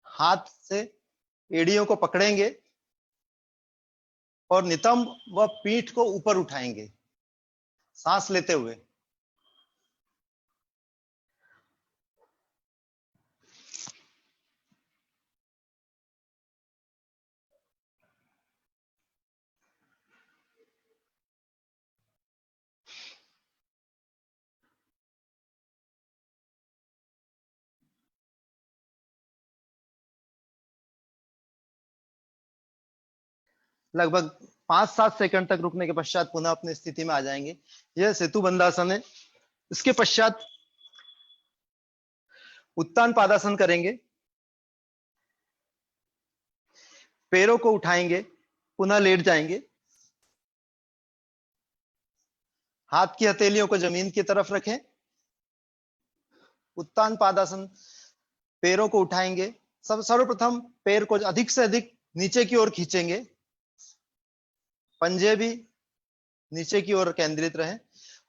S3: हाथ से एड़ियों को पकड़ेंगे और नितंब व पीठ को ऊपर उठाएंगे, सांस लेते हुए। लगभग 5-7 सेकंड तक रुकने के पश्चात पुनः अपनी स्थिति में आ जाएंगे। यह सेतु बंधासन है। इसके पश्चात उत्तान पादासन करेंगे। पैरों को उठाएंगे, पुनः लेट जाएंगे। हाथ की हथेलियों को जमीन की तरफ रखें। उत्तान पादासन, पैरों को उठाएंगे। सर्वप्रथम पैर को अधिक से अधिक नीचे की ओर खींचेंगे। पंजे भी नीचे की ओर केंद्रित रहें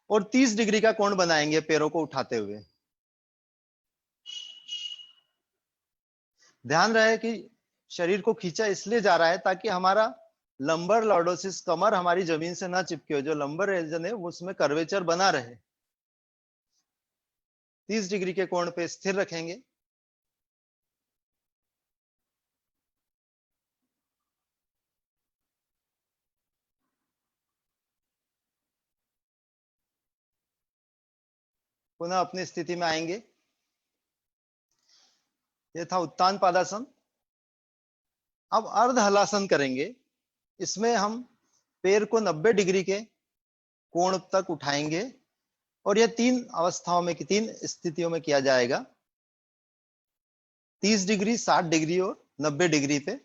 S3: और 30 डिग्री का कोण बनाएंगे पैरों को उठाते हुए। ध्यान रहे कि शरीर को खींचा इसलिए जा रहा है ताकि हमारा लंबर लॉर्डोसिस, कमर हमारी जमीन से ना चिपके हो। जो लंबर रीजन है उसमें कर्वेचर बना रहे। 30 डिग्री के कोण पे स्थिर रखेंगे। पुनः अपनी स्थिति में आएंगे। ये था उत्तान पादासन। अब अर्ध हलासन करेंगे। इसमें हम पैर को 90 डिग्री के कोण तक उठाएंगे और यह 3 अवस्थाओं में, 3 स्थितियों में किया जाएगा। 30 डिग्री, 60 डिग्री और 90 डिग्री पे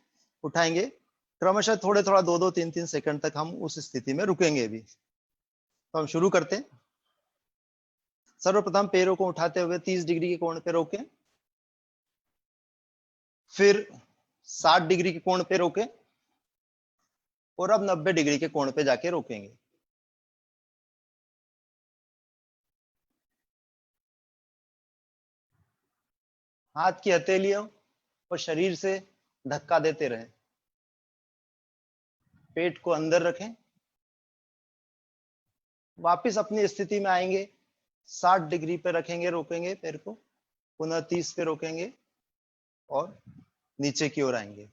S3: उठाएंगे। क्रमशः थोड़े 2-2, 3-3 सेकंड तक हम उस स्थिति में रुकेंगे भी। तो हम शुरू करते हैं। सर्वप्रथम पैरों को उठाते हुए 30 डिग्री के कोण पे रोकें, फिर 60 डिग्री के कोण पे रोकें और अब 90 डिग्री के कोण पे जाके रोकेंगे। हाथ की हथेलियों और शरीर से धक्का देते रहें। पेट को अंदर रखें। वापस अपनी स्थिति में आएंगे। 60 डिग्री पे रखेंगे, रोकेंगे पैर को, पुनः 30 पे रोकेंगे और नीचे की ओर आएंगे।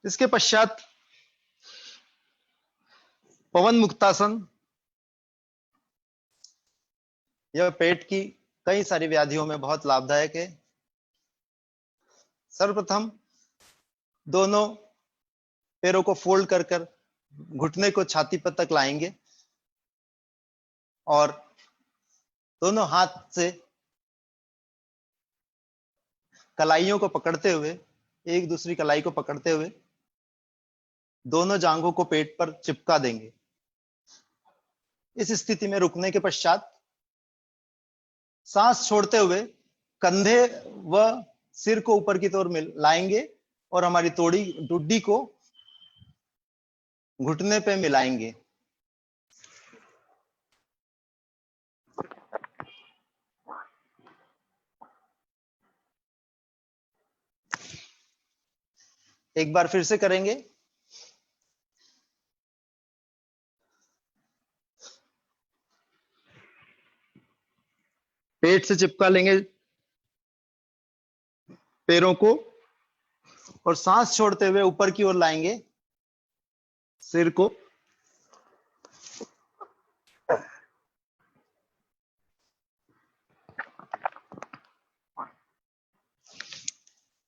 S3: इसके पश्चात पवन मुक्तासन। यह पेट की कई सारी व्याधियों में बहुत लाभदायक है। सर्वप्रथम दोनों पैरों को फोल्ड कर कर घुटने को छाती पर तक लाएंगे और दोनों हाथ से कलाइयों को पकड़ते हुए, एक दूसरी कलाई को पकड़ते हुए दोनों जांघों को पेट पर चिपका देंगे। इस स्थिति में रुकने के पश्चात सांस छोड़ते हुए कंधे व सिर को ऊपर की तरफ लाएंगे और हमारी ठुड्डी को घुटने पे मिलाएंगे। एक बार फिर से करेंगे। पेट से चिपका लेंगे पैरों को और सांस छोड़ते हुए ऊपर की ओर लाएंगे सिर को।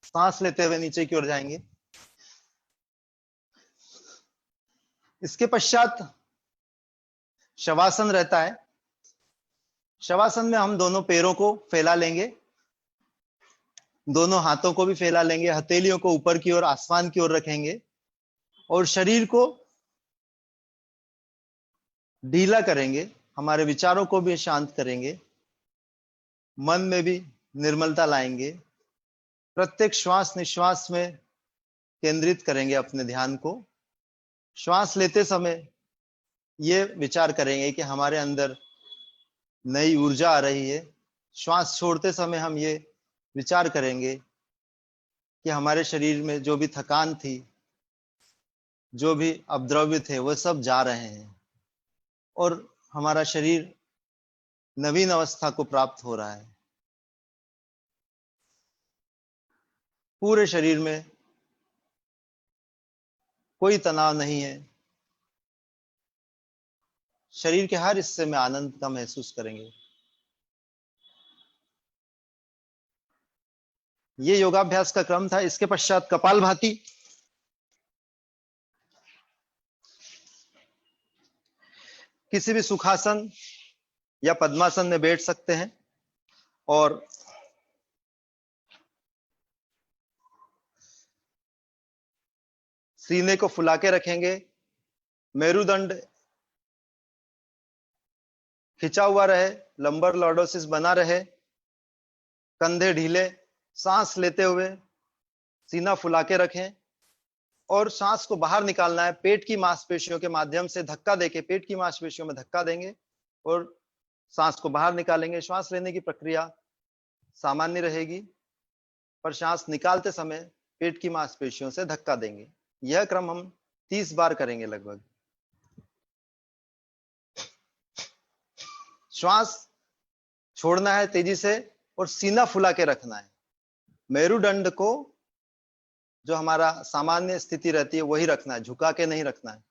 S3: सांस लेते हुए नीचे की ओर जाएंगे। इसके पश्चात शवासन रहता है। शवासन में हम दोनों पैरों को फैला लेंगे, दोनों हाथों को भी फैला लेंगे, हथेलियों को ऊपर की ओर आसमान की ओर रखेंगे और शरीर को ढीला करेंगे। हमारे विचारों को भी शांत करेंगे, मन में भी निर्मलता लाएंगे। प्रत्येक श्वास निश्वास में केंद्रित करेंगे अपने ध्यान को। श्वास लेते समय ये विचार करेंगे कि हमारे अंदर नई ऊर्जा आ रही है। श्वास छोड़ते समय हम ये विचार करेंगे कि हमारे शरीर में जो भी थकान थी, जो भी अपद्रव्य थे, वह सब जा रहे हैं और हमारा शरीर नवीन अवस्था को प्राप्त हो रहा है। पूरे शरीर में कोई तनाव नहीं है। शरीर के हर हिस्से में आनंद का महसूस करेंगे। ये योगाभ्यास का क्रम था। इसके पश्चात कपालभाति। किसी भी सुखासन या पद्मासन में बैठ सकते हैं और सीने को फुला के रखेंगे। मेरुदंड खिंचा हुआ रहे, लंबर लॉर्डोसिस बना रहे, कंधे ढीले। सांस लेते हुए सीना फुला के रखें और सांस को बाहर निकालना है। पेट की मांसपेशियों के माध्यम से धक्का देके पेट की मांसपेशियों में धक्का देंगे और सांस को बाहर निकालेंगे। श्वास लेने की प्रक्रिया सामान्य रहेगी, पर सांस निकालते समय पेट की मांसपेशियों से धक्का देंगे। यह क्रम हम 30 बार करेंगे लगभग। श्वास छोड़ना है तेजी से और सीना फुला के रखना है। मेरुदंड को जो हमारा सामान्य स्थिति रहती है वही रखना है, झुका के नहीं रखना है।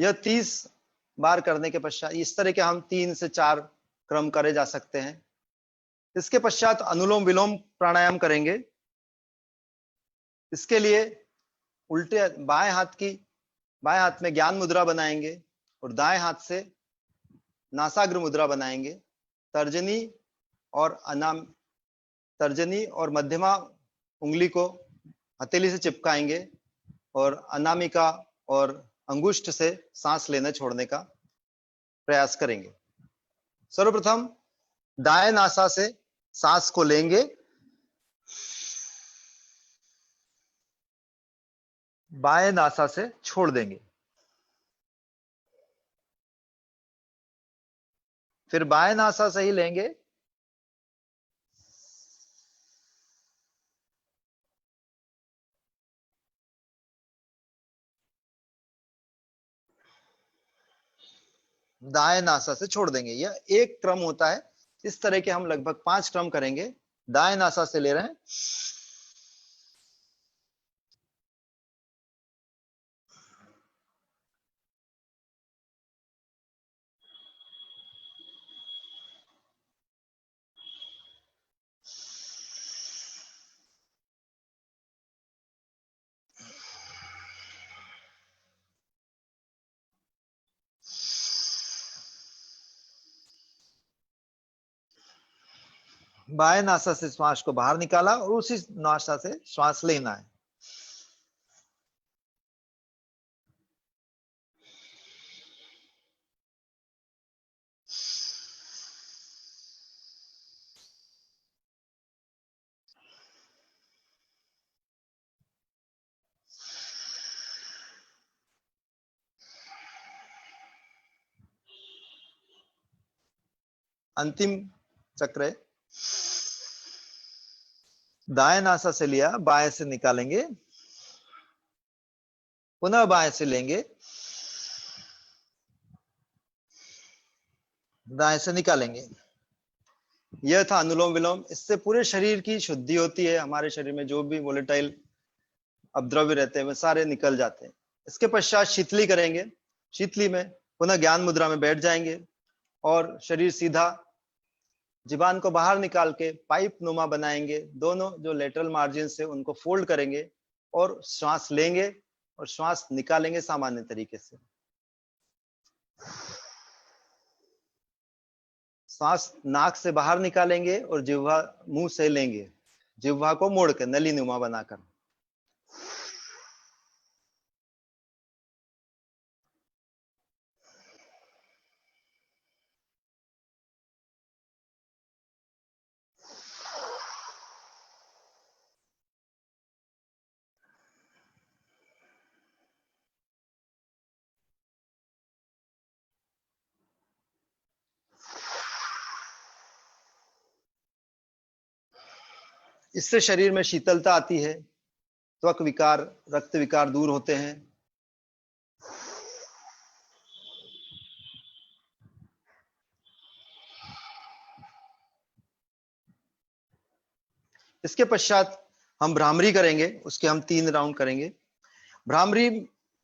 S3: यह 30 बार करने के पश्चात इस तरह के हम 3 से 4 क्रम करे जा सकते हैं। इसके पश्चात अनुलोम विलोम प्राणायाम करेंगे। इसके लिए उल्टे बाएं हाथ में ज्ञान मुद्रा बनाएंगे और दाएं हाथ से नासाग्र मुद्रा बनाएंगे। तर्जनी और मध्यमा उंगली को हथेली से चिपकाएंगे और अनामिका और अंगुष्ठ से सांस लेने छोड़ने का प्रयास करेंगे। सर्वप्रथम दाएं नासा से सांस को लेंगे, बाएं नासा से छोड़ देंगे, फिर बाएं नासा से ही लेंगे, दाएं नासा से छोड़ देंगे। यह एक क्रम होता है। इस तरह के हम लगभग 5 क्रम करेंगे। दाएं नासा से ले रहे हैं, बाएं नासा से श्वास को बाहर निकाला और उसी नासा से श्वास लेना है। अंतिम चक्र है। दाएं नासा से लिया, बाएं से निकालेंगे, पुनः बाएं से लेंगे, दाएं से निकालेंगे। यह था अनुलोम विलोम। इससे पूरे शरीर की शुद्धि होती है। हमारे शरीर में जो भी वोलेटाइल अपद्रव्य रहते हैं वे सारे निकल जाते हैं। इसके पश्चात शीतली करेंगे। शीतली में पुनः ज्ञान मुद्रा में बैठ जाएंगे और शरीर सीधा, जीवान को बाहर निकाल के पाइप नुमा बनाएंगे। दोनों जो लेटरल मार्जिन से उनको फोल्ड करेंगे और श्वास लेंगे और श्वास निकालेंगे सामान्य तरीके से। सांस नाक से बाहर निकालेंगे और जिह्वा मुंह से लेंगे, जिह्वा को मोड़ के नली नुमा बनाकर। इससे शरीर में शीतलता आती है, त्वक विकार, रक्त विकार दूर होते हैं। इसके पश्चात हम भ्रामरी करेंगे। उसके हम 3 राउंड करेंगे। भ्रामरी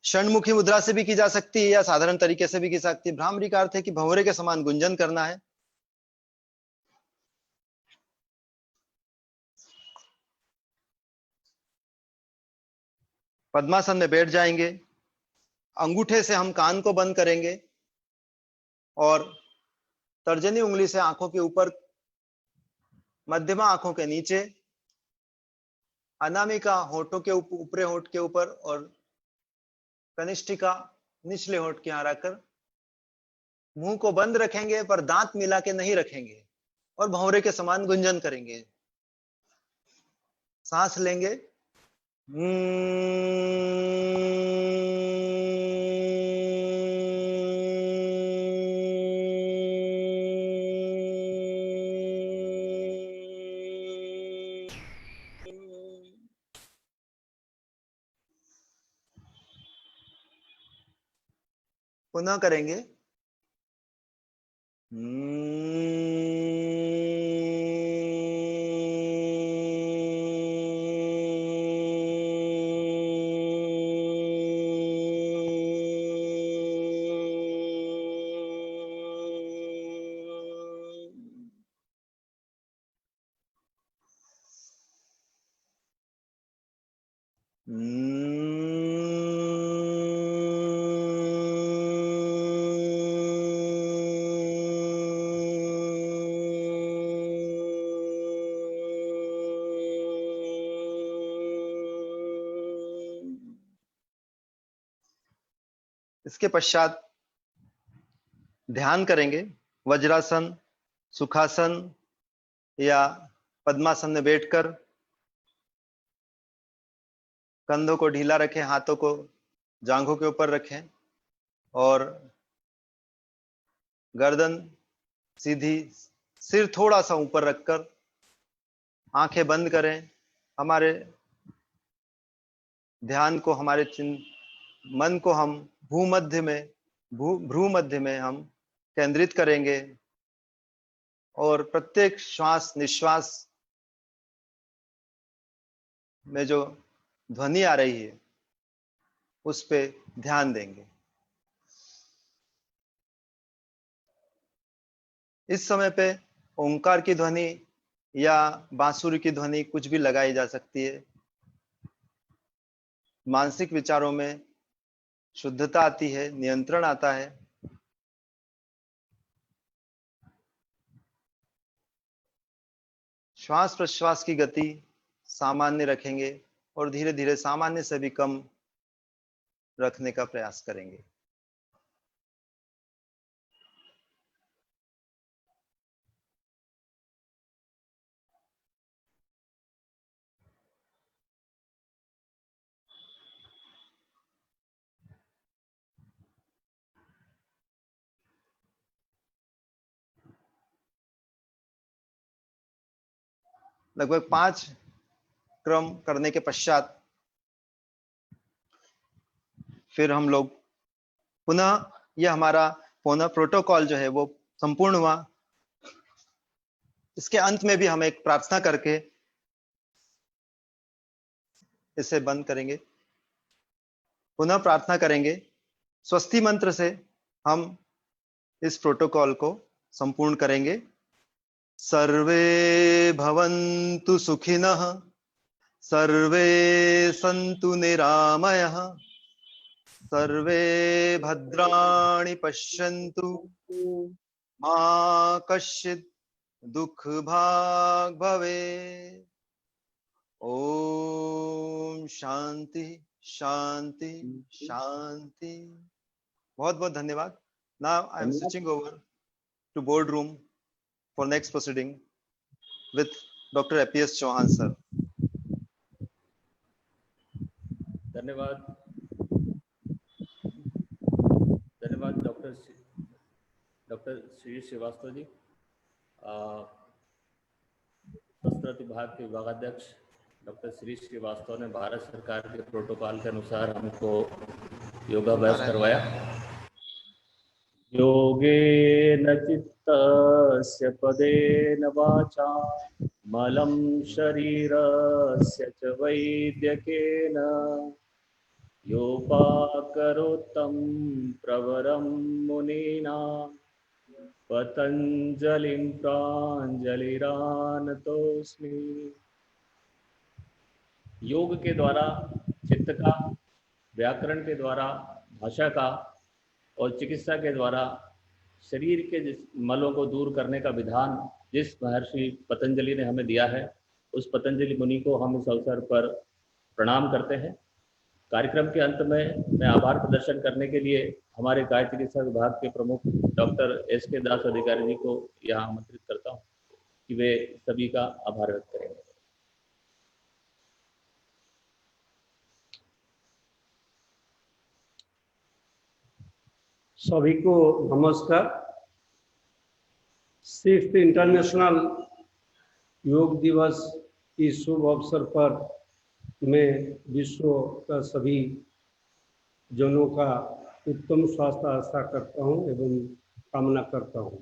S3: षणमुखी मुद्रा से भी की जा सकती है या साधारण तरीके से भी की जा सकती है। भ्रामरी का अर्थ है कि भंवरे के समान गुंजन करना है। पद्मासन में बैठ जाएंगे। अंगूठे से हम कान को बंद करेंगे और तर्जनी उंगली से आंखों के ऊपर, मध्यमा आंखों के नीचे, अनामिका होठों के ऊपरी होठ के ऊपर और कनिष्ठिका निचले होठ के यहां रखकर मुंह को बंद रखेंगे पर दांत मिला के नहीं रखेंगे और भंवरे के समान गुंजन करेंगे। सांस लेंगे, पुनः करेंगे। इसके पश्चात ध्यान करेंगे। वज्रासन, सुखासन या पद्मासन में बैठकर कंधों को ढीला रखें, हाथों को जांघों के ऊपर रखें और गर्दन सीधी, सिर थोड़ा सा ऊपर रखकर आंखें बंद करें। हमारे ध्यान को, हमारे मन को हम भ्रू मध्य में हम केंद्रित करेंगे और प्रत्येक श्वास निश्वास में जो ध्वनि आ रही है उस पे ध्यान देंगे। इस समय पे ओंकार की ध्वनि या बांसुरी की ध्वनि कुछ भी लगाई जा सकती है। मानसिक विचारों में शुद्धता आती है, नियंत्रण आता है। श्वास प्रश्वास की गति सामान्य रखेंगे और धीरे धीरे सामान्य से भी कम रखने का प्रयास करेंगे। लगभग 5 क्रम करने के पश्चात फिर हम लोग पुनः, यह हमारा पुनः प्रोटोकॉल जो है वो संपूर्ण हुआ। इसके अंत में भी हम एक प्रार्थना करके इसे बंद करेंगे। पुनः प्रार्थना करेंगे। स्वस्ति मंत्र से हम इस प्रोटोकॉल को संपूर्ण करेंगे। सर्वे भवन्तु सुखिनः, सर्वे सन्तु निरामयः, सर्वे भद्राणि पश्यन्तु, मा कश्चित् दुःख भाग् भवेत्। ओम शांति शांति शांति। बहुत बहुत धन्यवाद। Now I am switching over to board room for next proceeding with Dr. APS Chauhan sir.
S1: धन्यवाद डॉक्टर श्री श्रीवास्तव जी। शस्त्र विभाग के विभागाध्यक्ष डॉक्टर श्री श्रीवास्तव ने भारत सरकार के प्रोटोकॉल के अनुसार हमको योगाभ्यास करवाया। योगेन चित्तस्य पदेन वाचा मलं शरीरस्य च वैद्यकेन योपाकरोत्तं प्रवरं मुनीनां पतंजलिं प्राञ्जलिरानतोऽस्मि। योग के द्वारा चित्त का, व्याकरण के द्वारा भाषा का और चिकित्सा के द्वारा शरीर के मलों को दूर करने का विधान जिस महर्षि पतंजलि ने हमें दिया है, उस पतंजलि मुनि को हम इस अवसर पर प्रणाम करते हैं। कार्यक्रम के अंत में मैं आभार प्रदर्शन करने के लिए हमारे काय चिकित्सा विभाग के प्रमुख डॉक्टर SK दास अधिकारी जी को यहाँ आमंत्रित करता हूँ कि वे सभी का आभार व्यक्त करेंगे।
S2: सभी को नमस्कार। 6th इंटरनेशनल योग दिवस की शुभ अवसर पर मैं विश्व का सभी जनों का उत्तम स्वास्थ्य आशा करता हूं एवं कामना करता हूं।